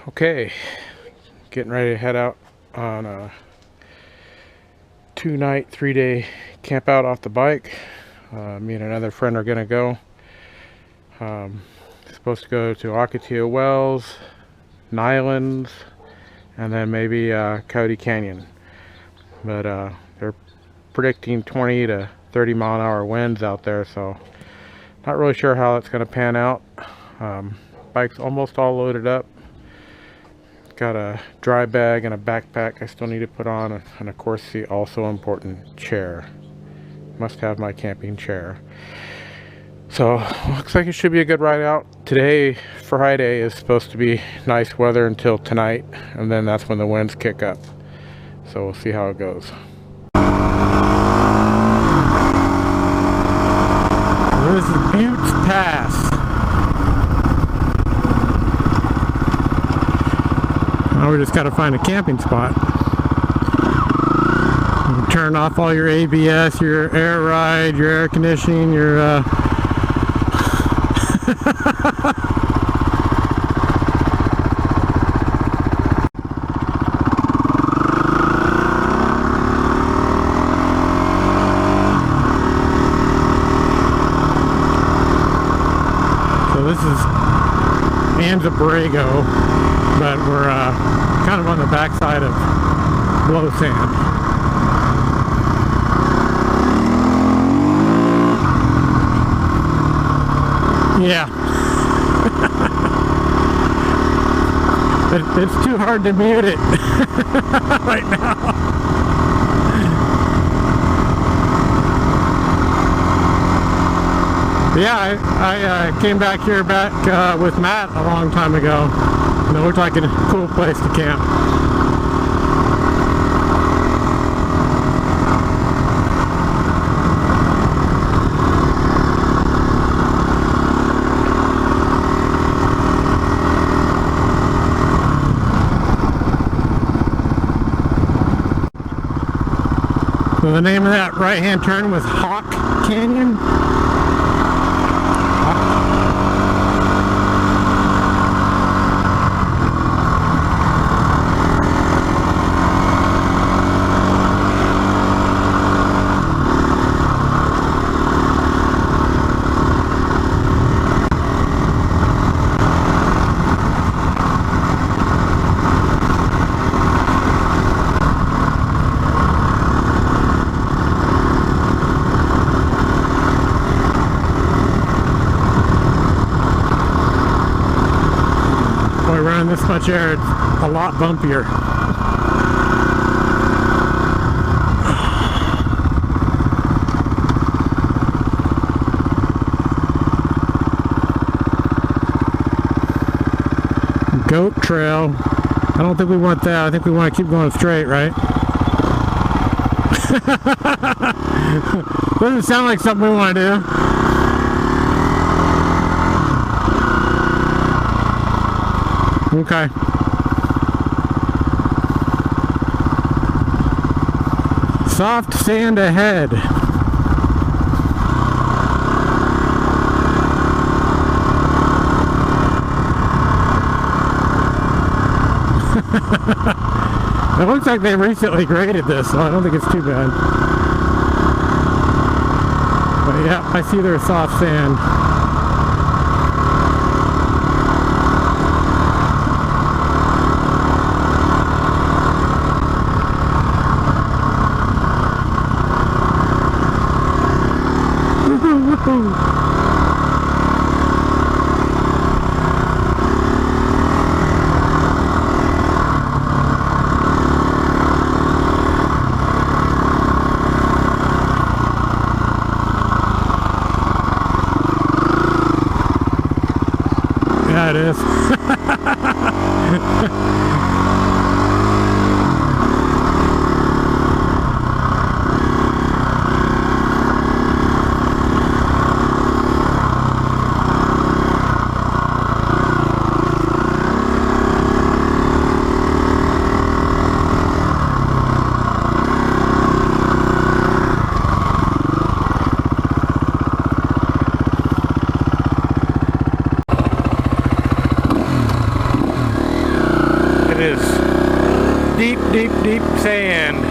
Okay, getting ready to head out on a 2-night, 3-day camp out off the bike. Me and another friend are gonna go. Supposed to go to Akatia Wells, Nylands, and then maybe Coyote Canyon. But they're predicting 20 to 30 mile an hour winds out there, so not really sure how that's gonna pan out. Bike's almost all loaded up. Got a dry bag and a backpack I still need to put on, and of course the also important chair. Must have my camping chair. So looks like it should be a good ride out. Today, Friday, is supposed to be nice weather until tonight, and then that's when the winds kick up. So we'll see how it goes. This is Buttes Pass. Now we just got to find a camping spot. You turn off all your ABS, your air ride, your air conditioning, your So this is Anza-Borrego, but we're kind of on the backside of Blow Sand. Yeah. It's too hard to mute it right now. Yeah, I came back here with Matt a long time ago. And it looked like a cool place to camp. So the name of that right-hand turn was Hawk Canyon. Running this much air, it's a lot bumpier. Goat trail. I don't think we want that. I think we want to keep going straight, right? Doesn't sound like something we want to do. Okay. Soft sand ahead. It looks like they recently graded this, so I don't think it's too bad. But yeah, I see there's soft sand. Yeah, it is. is deep, deep, deep sand.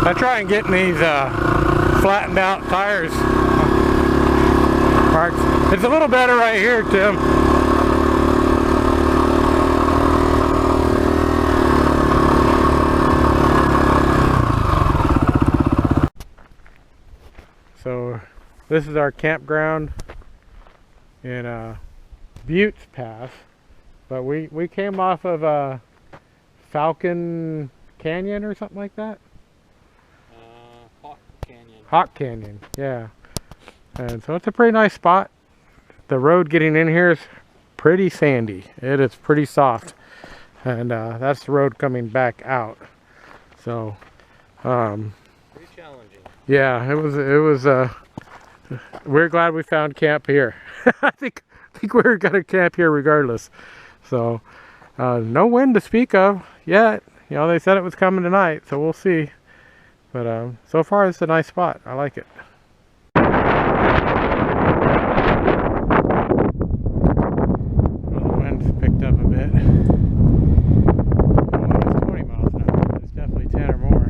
I try and get these flattened out tires marks. It's a little better right here, Tim. So this is our campground in Buttes Pass, but we came off of Falcon Canyon or something like that. Hawk Canyon, yeah. And so it's a pretty nice spot. The road getting in here is pretty sandy. It is pretty soft. And that's the road coming back out. So, pretty challenging. Yeah, it was we're glad we found camp here. I think we're gonna camp here regardless. So, no wind to speak of yet. You know, they said it was coming tonight, so we'll see. But so far it's a nice spot. I like it. Well, the wind's picked up a bit. Well, it's 20 miles an hour, but it's definitely 10 or more.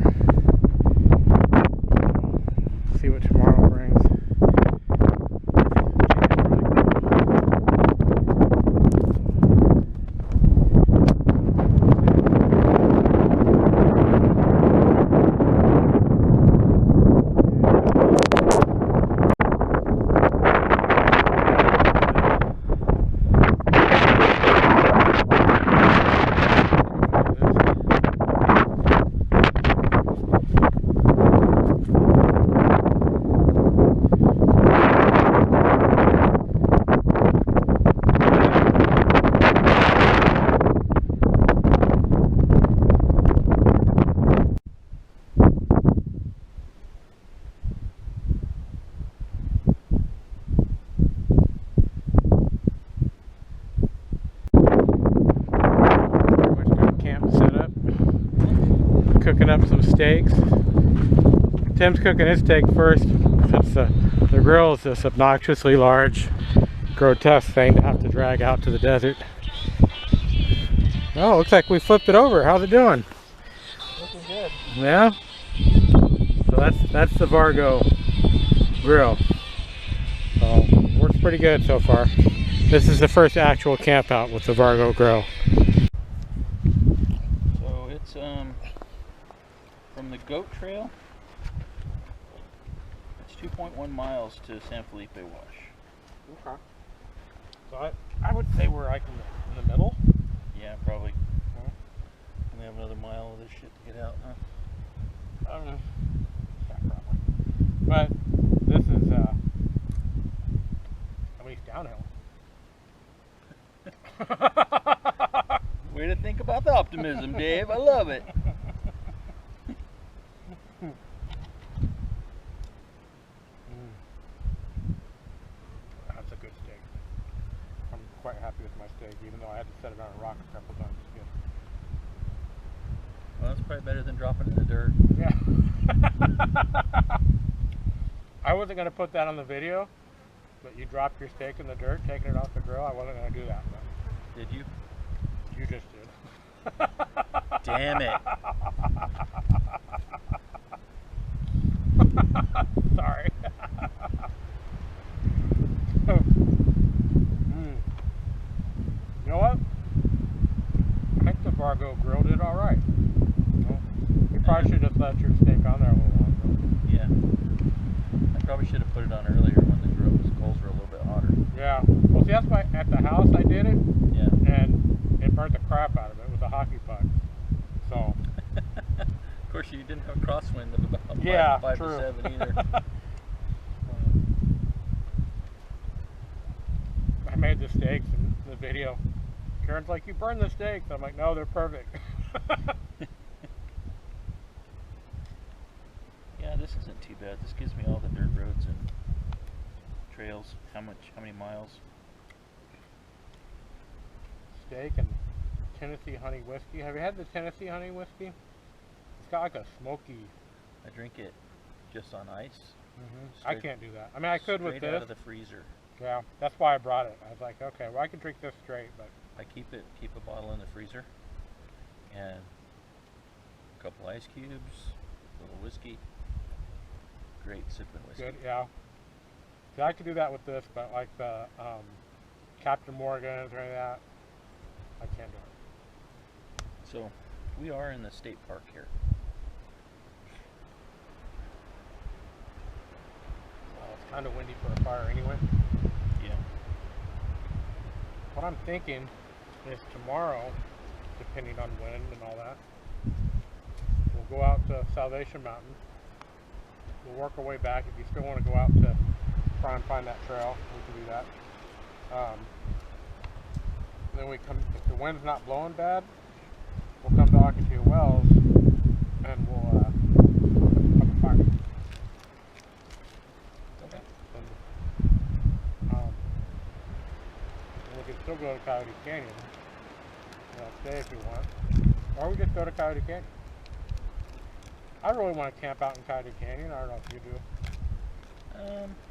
We'll see what tomorrow brings. Cooking up some steaks. Tim's cooking his steak first since the grill is this obnoxiously large, grotesque thing to have to drag out to the desert. Oh, looks like we flipped it over. How's it doing? Looking good. Yeah? So that's the Vargo grill. So, works pretty good so far. This is the first actual camp out with the Vargo grill. So it's from the goat trail, it's 2.1 miles to San Felipe Wash. Okay. So I would say we're like in the middle. Yeah, probably. And we have another mile of this shit to get out, huh? I don't know. Yeah, probably. But this is at least downhill. Way to think about the optimism, Dave. I love it. That's a good steak. I'm quite happy with my steak, even though I had to set it on a rock a couple times to get. Well, that's probably better than dropping it in the dirt. Yeah. I wasn't going to put that on the video, but you dropped your steak in the dirt, taking it off the grill. I wasn't going to do that. But did you? You just did. Damn it. Sorry. You know what? I think the Vargo grill did all right. You probably should have left your steak on there a little longer. Yeah. I probably should have put it on earlier when the coals were a little bit hotter. Yeah. Well, see, that's why at the house I did it. Yeah. And it burnt the crap out of it with a hockey puck. So. Of course, you didn't have a crosswind of about 5 true. to 7 either. I made the steaks in the video. Karen's like, you burned the steaks. I'm like, no, they're perfect. Yeah, this isn't too bad. This gives me all the dirt roads and trails trails. How many miles? Steak and Tennessee honey whiskey. Have you had the Tennessee honey whiskey? It's got like a smoky. I drink it just on ice. I can't do that. I mean, I could with Straight this. out of the freezer. Yeah, that's why I brought it. I was like, okay, well, I can drink this straight, but I keep a bottle in the freezer, and a couple ice cubes, a little whiskey. Great sipping whiskey. good, yeah. See, I could do that with this, but like the Captain Morgan's or any of that, I can't do it. So, we are in the state park here. Well, it's kind of windy for a fire anyway. Yeah. What I'm thinking is tomorrow, depending on wind and all that, we'll go out to Salvation Mountain. We'll work our way back. If you still want to go out to try and find that trail, we can do that. Then we come, if the wind's not blowing bad, we'll come to Ocotillo Wells and we'll have a fire. Okay. And we can still go to Coyote Canyon. Stay if you want. Or we just go to Coyote Canyon. I really want to camp out in Coyote Canyon. I don't know if you do.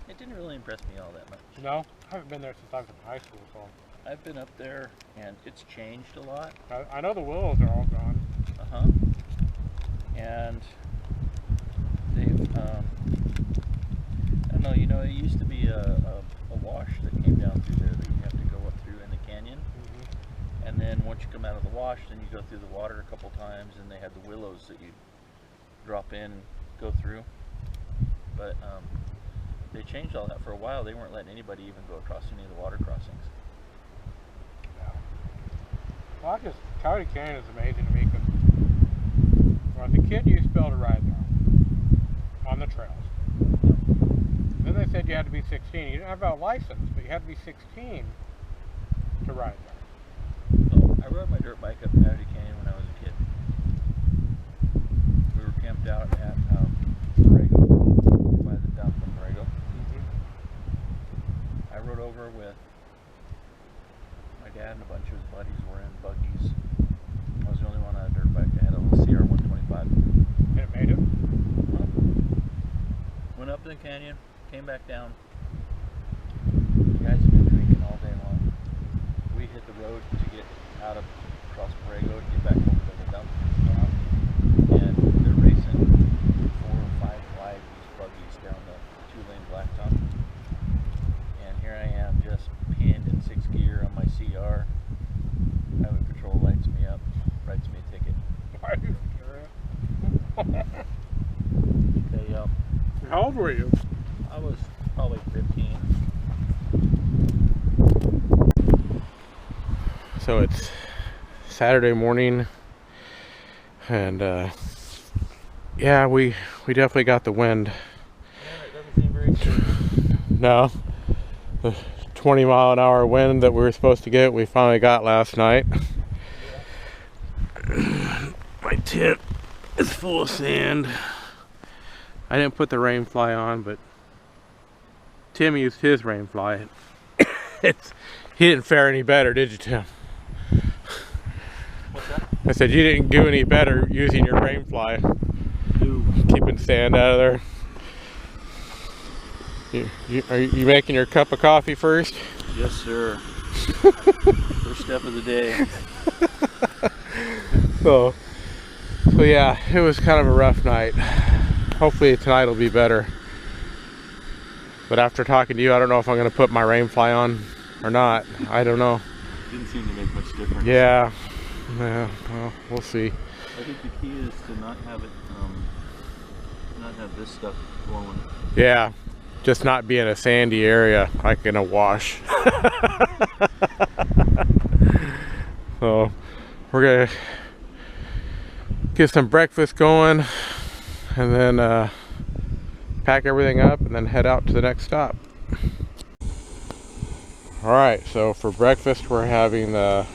It didn't really impress me all that much. No? I haven't been there since I was in high school, so. I've been up there, and it's changed a lot. I know the willows are all gone. Uh-huh. And they've, I don't know, you know, it used to be a wash that came down through there that you have to go up through in the canyon. And then once you come out of the wash, then you go through the water a couple times, and they had the willows that you drop in and go through. But they changed all that. For a while. They weren't letting anybody even go across any of the water crossings. Well, Coyote Canyon is amazing to me because when I was a kid, you used to be able to ride there on the trails. Then they said you had to be 16. You didn't have a license, but you had to be 16 to ride there. So I rode my dirt bike up Coyote Canyon when I was a kid. We were camped out at Borrego, by the dump in Borrego. I rode over with my dad and a bunch of his buddies were in buggies. I was the only one on a dirt bike. I had a little CR125. And it made it? Went up the canyon, came back down. The guys have been drinking all day long. We hit the road to get out of across Borrego to get back over to the dump. And they're racing 4 or 5 wide these buggies down the 2-lane blacktop. And here I am just pinned in 6th gear on my CR. Highway patrol lights me up, writes me a ticket. Why are you curious? They, How old were you? I was probably 15. So it's Saturday morning, and yeah, we definitely got the wind. Yeah, it doesn't seem very good. No, the 20-mile-an-hour wind that we were supposed to get, we finally got last night. Yeah. My tent is full of sand. I didn't put the rain fly on, but Tim used his rain fly. He didn't fare any better, did you, Tim? What's that? I said you didn't do any better using your rain fly. No. Keeping sand out of there. Are you making your cup of coffee first? Yes, sir. First step of the day. So yeah, it was kind of a rough night. Hopefully tonight will be better. But after talking to you, I don't know if I'm going to put my rain fly on or not. I don't know. Didn't seem to make much difference. Yeah, well, we'll see. I think the key is to not have it, not have this stuff blowing. Yeah, just not be in a sandy area, like in a wash. So we're gonna get some breakfast going, and then pack everything up, and then head out to the next stop. Alright, so for breakfast we're having the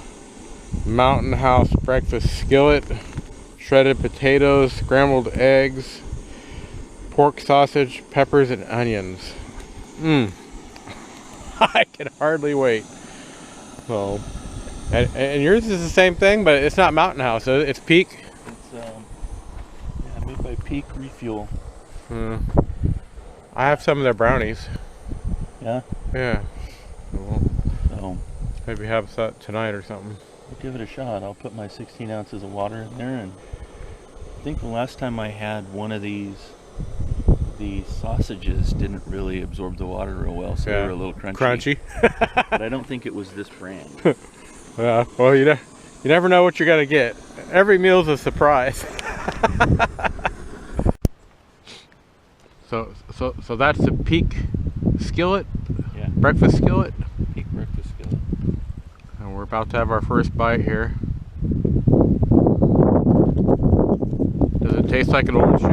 Mountain House breakfast skillet, shredded potatoes, scrambled eggs, pork sausage, peppers, and onions. I can hardly wait. So, and yours is the same thing, but it's not Mountain House. It's Peak. It's yeah, made by Peak Refuel. I have some of their brownies. Yeah. Yeah. So maybe have that tonight or something. I'll give it a shot. I'll put my 16 ounces of water in there, and I think the last time I had one of these, the sausages didn't really absorb the water real well, so they were a little crunchy. But I don't think it was this brand. Yeah, well, you never know what you're gonna get. Every meal's a surprise. So that's the Peak skillet. Yeah. Breakfast skillet. Peak breakfast skillet. And we're about to have our first bite here. Does it taste like an old shoe?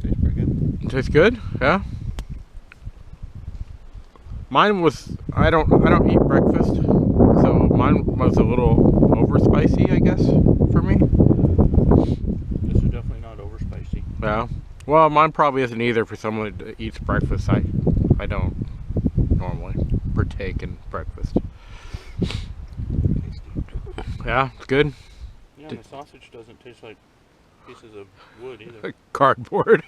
Tastes pretty good. It tastes good? Yeah. Mine was, I don't eat breakfast, so mine was a little over spicy, I guess, for me. This is definitely not over spicy. Yeah. Well, mine probably isn't either for someone that eats breakfast. I don't normally partake in breakfast. Tasty. Yeah, it's good. Yeah, and the sausage doesn't taste like pieces of wood either. Cardboard.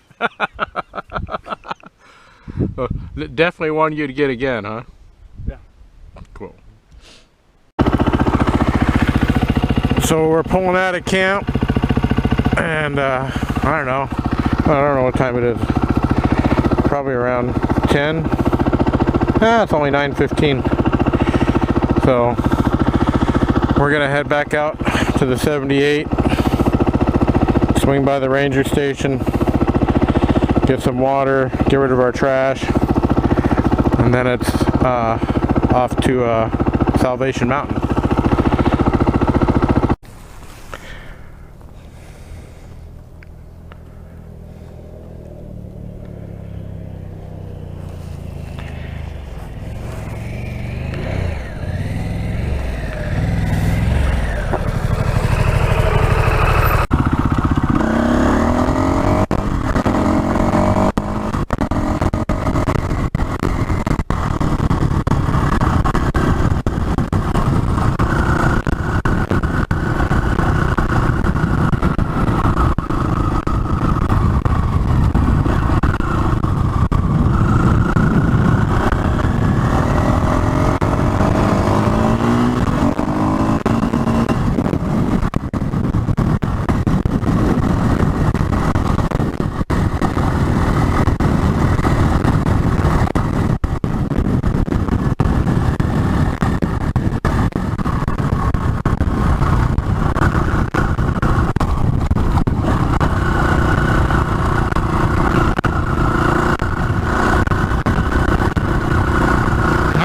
Definitely one you'd get again, huh? Yeah. Cool. So we're pulling out of camp, and I don't know what time it is. Probably around 10. It's only 9:15. So we're gonna head back out to the 78, swing by the ranger station, get some water, get rid of our trash, and then it's off to Salvation Mountain.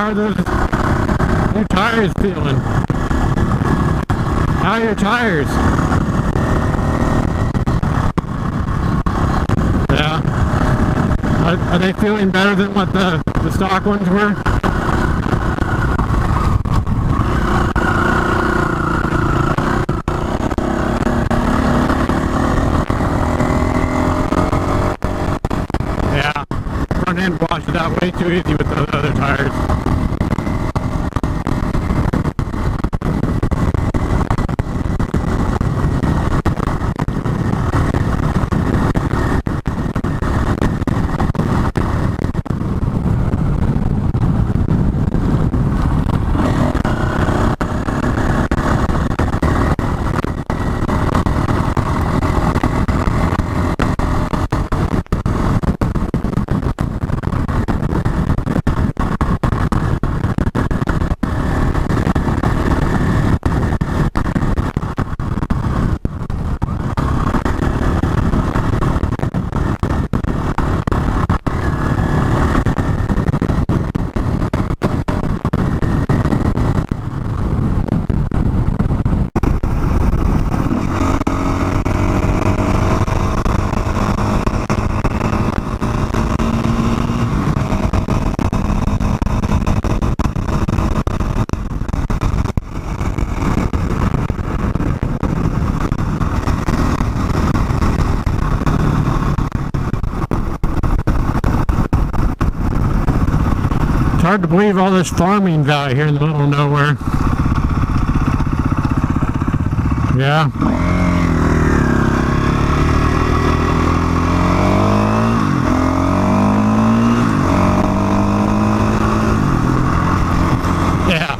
How are your tires feeling? How are your tires? Yeah. Are they feeling better than what the stock ones were? Yeah. Front end washed it out way too easy with those other tires. hard to believe all this farming's out here in the middle of nowhere. Yeah. Yeah.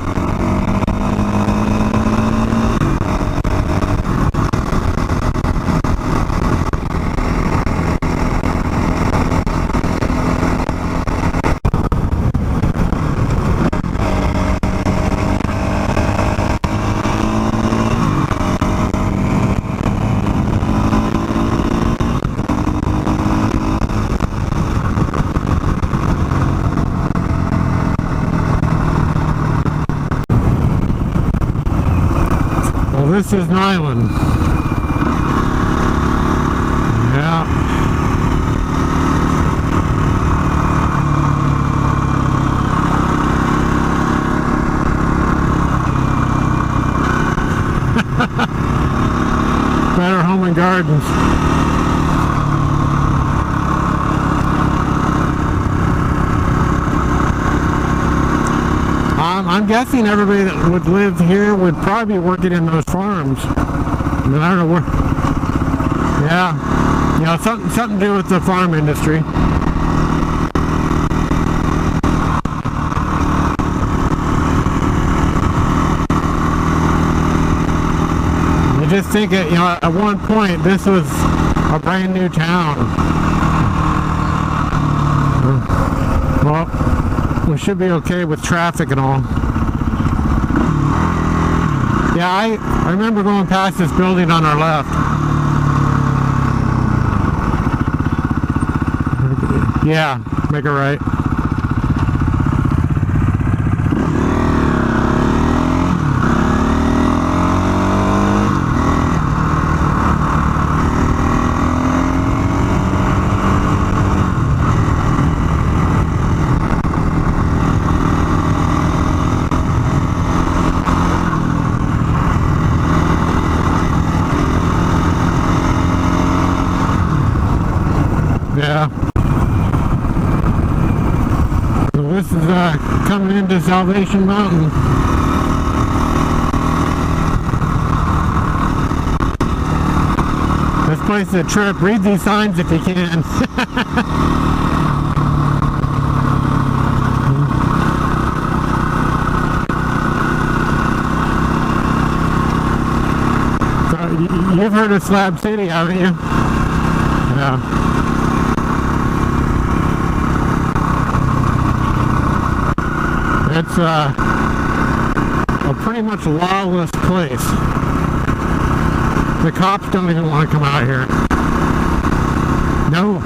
Well, this is an island. Yeah. Better Home and Gardens. I'm guessing everybody that would live here would probably be working in those farms. I mean, I don't know where. Yeah, you know, something to do with the farm industry. I just think that, you know, at one point this was a brand new town. Well, we should be okay with traffic and all. Yeah, I remember going past this building on our left. Yeah, make it right. Yeah. So this is coming into Salvation Mountain. This place is a trip. Read these signs if you can. So, you've heard of Slab City, haven't you? Yeah. It's a pretty much lawless place. The cops don't even want to come out here. No.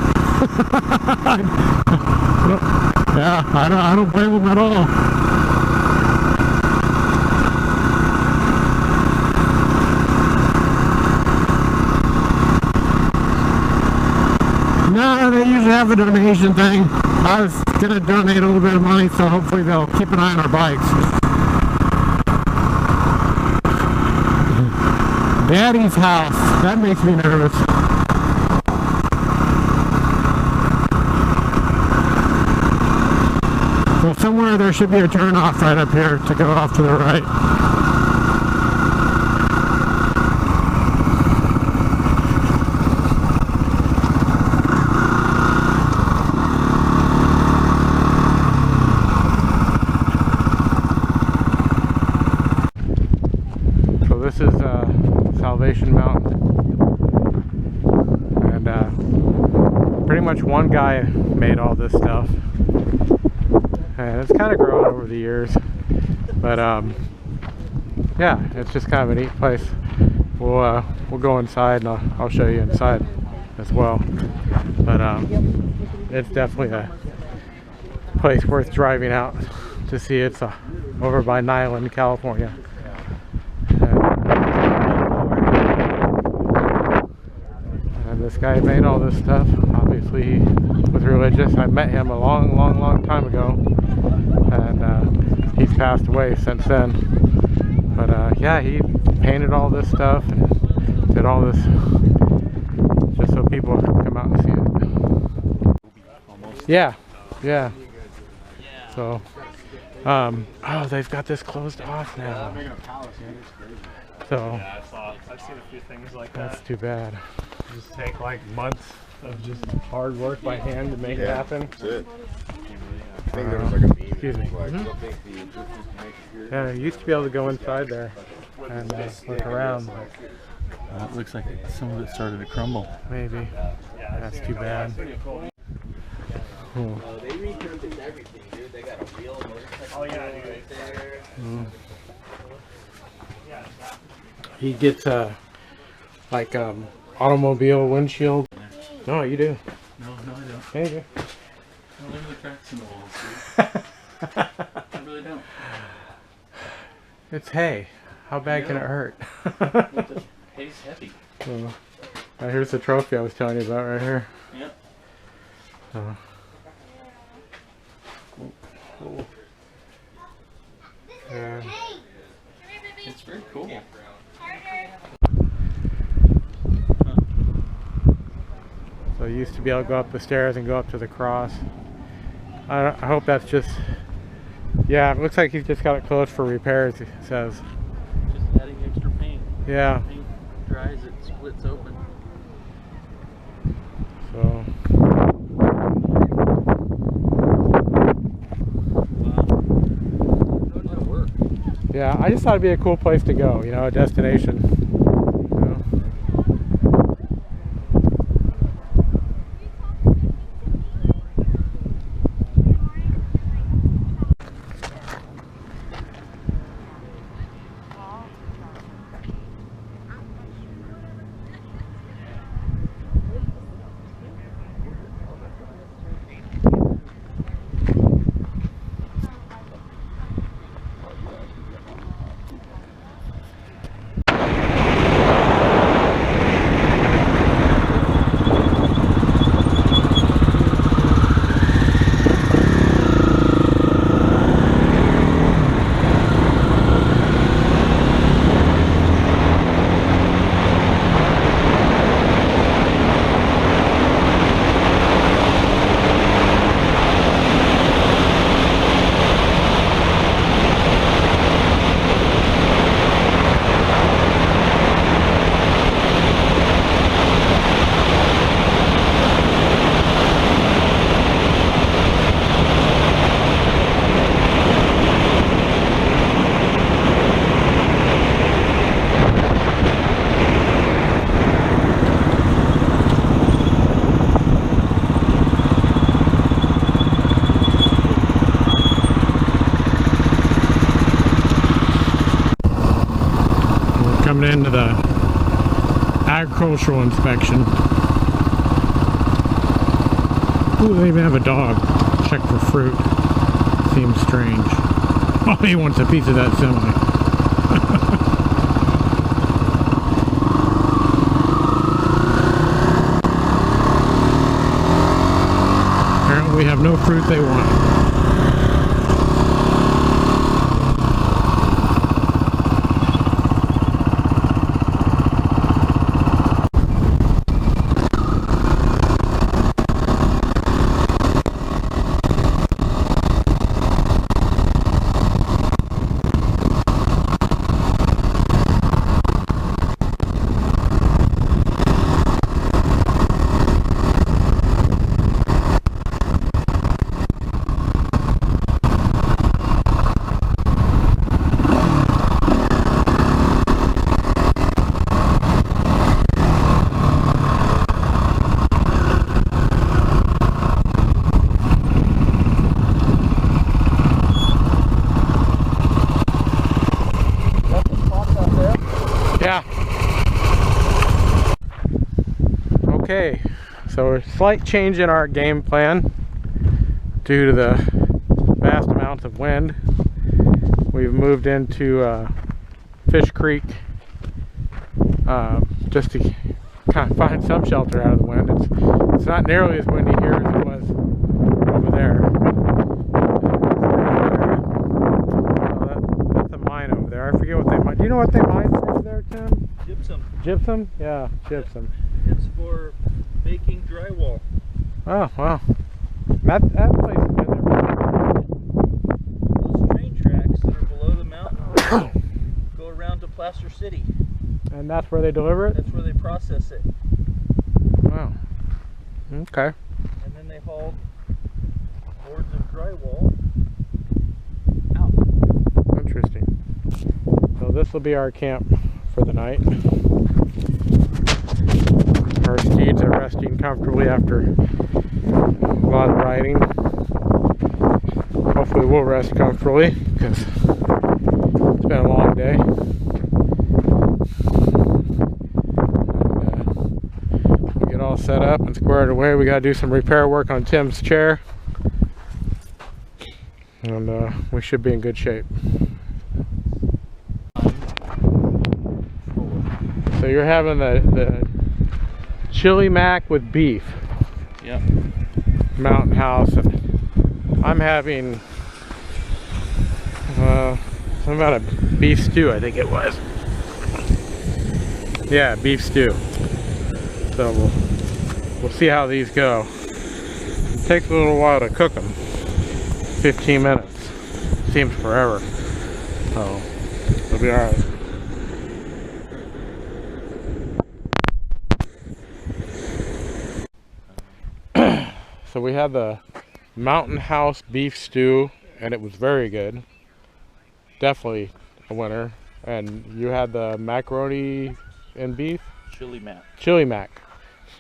Yeah, I don't blame them at all. No, they usually have a donation thing. I was going to donate a little bit of money, so hopefully they'll keep an eye on our bikes. Daddy's house. That makes me nervous. So somewhere there should be a turnoff right up here to go off to the right. This is Salvation Mountain, and pretty much one guy made all this stuff, and it's kind of grown over the years, but yeah, it's just kind of a neat place. We'll go inside and I'll show you inside as well, but it's definitely a place worth driving out to see. It's over by Niland, California. This guy made all this stuff. Obviously he was religious. I met him a long time ago, and he's passed away since then, but yeah, he painted all this stuff and did all this just so people could come out and see it. Yeah, so Oh, they've got this closed off now. So Yeah, I've seen a few things like that. that's too bad. Just take like months of just hard work by hand to make it happen. That's it. I think there was like a beam. Excuse me. Like, I don't think the Egyptians can make it here. Yeah, I used to be able to go inside there and look around, but It looks like some of it started to crumble. maybe. That's too bad. Hmm. They repurposed everything, dude. They got a real motorcycle right there. He gets like automobile windshield. No, you do. No, I don't. Yeah, you do. I look at the cracks in the walls, dude. I really don't. It's hay. How bad can it hurt? Hay's heavy. Here's the trophy I was telling you about right here. Yep. Yeah. It's very cool. So you used to be able to go up the stairs and go up to the cross. I hope that's just... Yeah, it looks like he's just got it closed for repairs, it says. Just adding extra paint. Yeah. Paint dries, it splits open. So... Yeah, I just thought it'd be a cool place to go, you know, a destination. You know? Coming into the agricultural inspection. Ooh, they even have a dog. Check for fruit. Seems strange. Oh, he wants a piece of that semi. Apparently we have no fruit they want. Yeah. Okay, so a slight change in our game plan due to the vast amounts of wind. We've moved into Fish Creek just to kind of find some shelter out of the wind. It's not nearly as windy here as it was over there. Oh, that's a mine over there. I forget what they mine. Do you know what they mine over there, Tim? Gypsum. Gypsum? Yeah, gypsum. It's for making drywall. Oh, wow. That place has been there. Those go around to Placer City. And that's where they deliver it? That's where they process it. Wow. Okay. And then they haul boards of drywall out. Interesting. So this will be our camp for the night. Our steeds are resting comfortably after a lot of riding. Hopefully we'll rest comfortably because it's been a long day. We'll get all set up and squared away. We got to do some repair work on Tim's chair. And we should be in good shape. So you're having the chili mac with beef. Yep. Mountain House, and I'm having some amount of beef stew, I think it was. Yeah, beef stew. So we'll see how these go. It takes a little while to cook them. 15 minutes. Seems forever. So it'll be alright. So we had the Mountain House beef stew, and it was very good. Definitely a winner. And you had the macaroni and beef? Chili mac. Chili mac.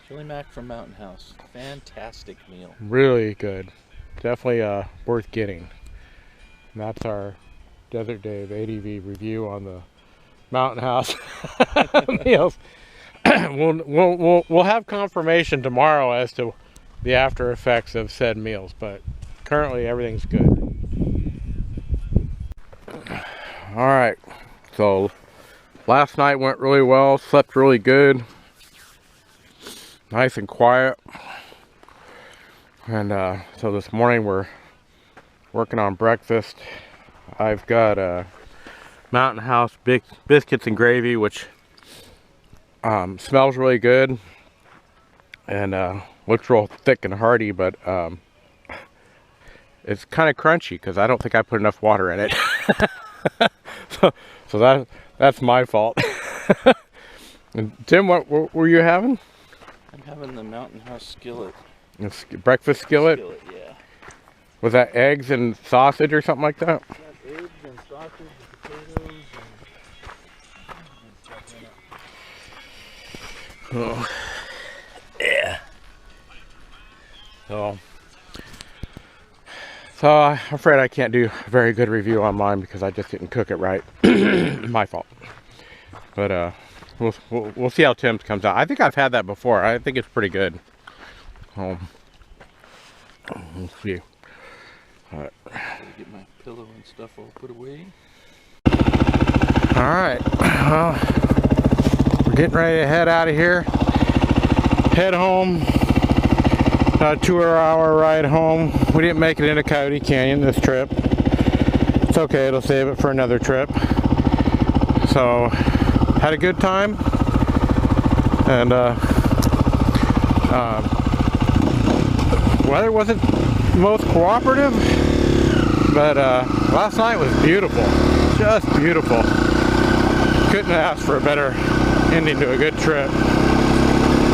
Chili mac from Mountain House. Fantastic meal. Really good. Definitely worth getting. And that's our Desert Dave ADV review on the Mountain House meals. We'll have confirmation tomorrow as to the after effects of said meals, but currently everything's good. All right, so last night went really well, slept really good, nice and quiet, and so this morning we're working on breakfast. I've got Mountain House biscuits and gravy, which smells really good and looks real thick and hearty, but it's kind of crunchy because I don't think I put enough water in it. so that's my fault. And Tim, what were you having? I'm having the Mountain House skillet. Breakfast skillet? Yeah. Was that eggs and sausage or something like that? Got eggs and sausage and potatoes and... Oh. Yeah. So I'm afraid I can't do a very good review on mine because I just didn't cook it right. My fault. But we'll see how Tim's comes out. I think I've had that before. I think it's pretty good. We'll see. All right. Get my pillow and stuff all put away. All right. Well, we're getting ready to head out of here. Head home. A 2-hour ride home. We didn't make it into Coyote Canyon this trip. It's okay, it'll save it for another trip. So, had a good time. And weather wasn't most cooperative, but last night was beautiful. Just beautiful. Couldn't ask for a better ending to a good trip.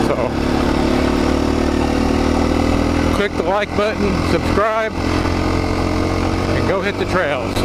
So, click the like button, subscribe, and go hit the trails.